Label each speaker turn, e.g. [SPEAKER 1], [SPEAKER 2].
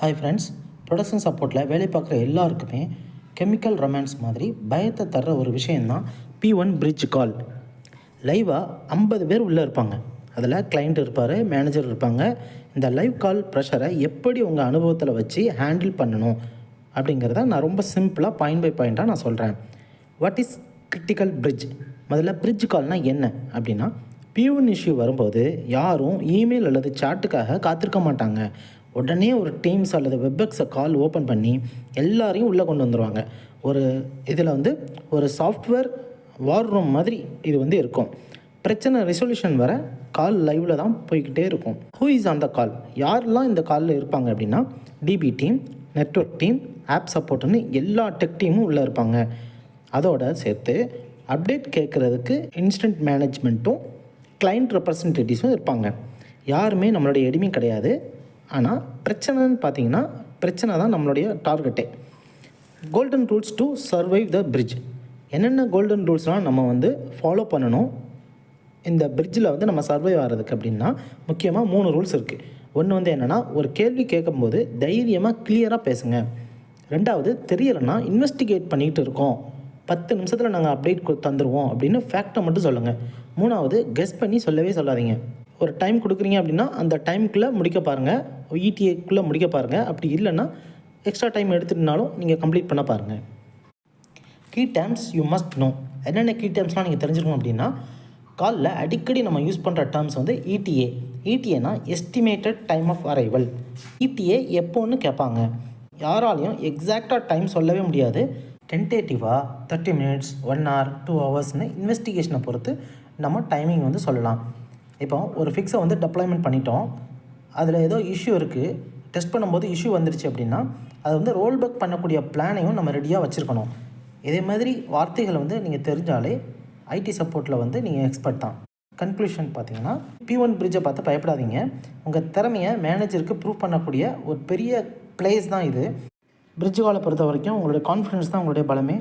[SPEAKER 1] Hi friends, production சப்போர்ட்டில் வேலை பார்க்குற எல்லாருக்குமே கெமிக்கல் ரொமான்ஸ் மாதிரி பயத்தை தர்ற ஒரு விஷயந்தான் P1 பிரிட்ஜ் கால். லைவாக 50 பேர் உள்ளே இருப்பாங்க. அதில் கிளைண்ட் இருப்பார், மேனேஜர் இருப்பாங்க. இந்த லைவ் கால் ப்ரெஷரை எப்படி உங்கள் அனுபவத்தில் வச்சு ஹேண்டில் பண்ணணும் அப்படிங்கிறத நான் ரொம்ப சிம்பிளாக பாயிண்ட் பை பாயிண்ட்டாக நான் சொல்கிறேன். What is critical bridge? முதல்ல பிரிட்ஜ் கால்னால் என்ன அப்படின்னா, P1 இஷ்யூ வரும்போது யாரும் இமெயில் அல்லது சாட்டுக்காக காத்திருக்க மாட்டாங்க. உடனே ஒரு டீம்ஸ் அல்லது வெப்எக்ஸை கால் ஓப்பன் பண்ணி எல்லாரையும் உள்ளே கொண்டு வந்துடுவாங்க. ஒரு இதில் ஒரு சாஃப்ட்வேர் வார் ரூம் மாதிரி இது இருக்கும். பிரச்சனை ரெசல்யூஷன் வர கால் லைவில் தான் போய்கிட்டே இருக்கும். Who is on the call? யாரெல்லாம் இந்த காலில் இருப்பாங்க அப்படின்னா, DB team, network team, app சப்போர்ட்டுன்னு எல்லா டெக் டீமும் உள்ளே இருப்பாங்க. அதோட சேர்த்து அப்டேட் கேட்குறதுக்கு இன்ஸ்டன்ட் மேனேஜ்மெண்ட்டும் கிளைண்ட் ரெப்ரசன்டேட்டிவ்ஸும் இருப்பாங்க. யாருமே நம்மளுடைய எடிமி கிடையாது. ஆனால் பிரச்சனைன்னு பார்த்தீங்கன்னா, பிரச்சனை தான் நம்மளுடைய டார்கெட்டே. Golden rules to survive the bridge. என்னென்ன கோல்டன் ரூல்ஸ்லாம் நம்ம ஃபாலோ பண்ணணும் இந்த பிரிட்ஜில் நம்ம சர்வைவ் ஆகிறதுக்கு அப்படின்னா, முக்கியமாக 3 ரூல்ஸ் இருக்குது. ஒன்று என்னென்னா, ஒரு கேள்வி கேட்கும்போது தைரியமாக கிளியராக பேசுங்க. 2வது, தெரியலைன்னா இன்வெஸ்டிகேட் பண்ணிகிட்டு இருக்கோம், 10 நிமிஷத்தில் நாங்கள் அப்டேட் தந்துடுவோம் அப்படின்னு ஃபேக்டை மட்டும் சொல்லுங்கள். 3வது, கெஸ் பண்ணி சொல்லவே சொல்லாதீங்க. ஒரு டைம் கொடுக்குறீங்க அப்படின்னா அந்த டைமுக்குள்ளே முடிக்க பாருங்கள், ETA முடிக்க பாருங்கள். அப்படி இல்லைன்னா எக்ஸ்ட்ரா டைம் எடுத்துகிட்டுனாலும் நீங்கள் கம்ப்ளீட் பண்ண பாருங்கள். Key terms you must know. என்னென்ன கீ டேர்ம்ஸ்லாம் நீங்கள் தெரிஞ்சுக்கணும் அப்படின்னா, காலில் அடிக்கடி நம்ம யூஸ் பண்ணுற டேர்ம்ஸ் ETA. ETAனா estimated time of arrival. ETA எப்போன்னு கேட்பாங்க. யாராலையும் எக்ஸாக்டாக டைம் சொல்லவே முடியாது. டென்டேட்டிவாக 30 மினிட்ஸ், 1 hour, 2 hours இன்வெஸ்டிகேஷனை பொறுத்து நம்ம டைமிங் சொல்லலாம். இப்போ ஒரு ஃபிக்ஸை டெப்ளாய்மெண்ட் பண்ணிட்டோம், அதில் ஏதோ இஷ்யூ இருக்குது, டெஸ்ட் பண்ணும்போது இஷ்யூ வந்துருச்சு அப்படின்னா, அதை ரோல் பேக் பண்ணக்கூடிய பிளானையும் நம்ம ரெடியாக வச்சுருக்கணும். இதே மாதிரி வார்த்தைகளை நீங்கள் தெரிஞ்சாலே ஐடி சப்போர்ட்டில் நீங்கள் எக்ஸ்பர்ட் தான். கன்க்ளூஷன் பார்த்தீங்கன்னா, P1 பிரிட்ஜை பார்த்து பயப்படாதீங்க. உங்கள் திறமையை மேனேஜருக்கு ப்ரூவ் பண்ணக்கூடிய ஒரு பெரிய பிளேஸ் தான் இது. பிரிட்ஜ் காலை பொறுத்த வரைக்கும் உங்களுடைய கான்ஃபிடன்ஸ் தான் உங்களுடைய பலமே.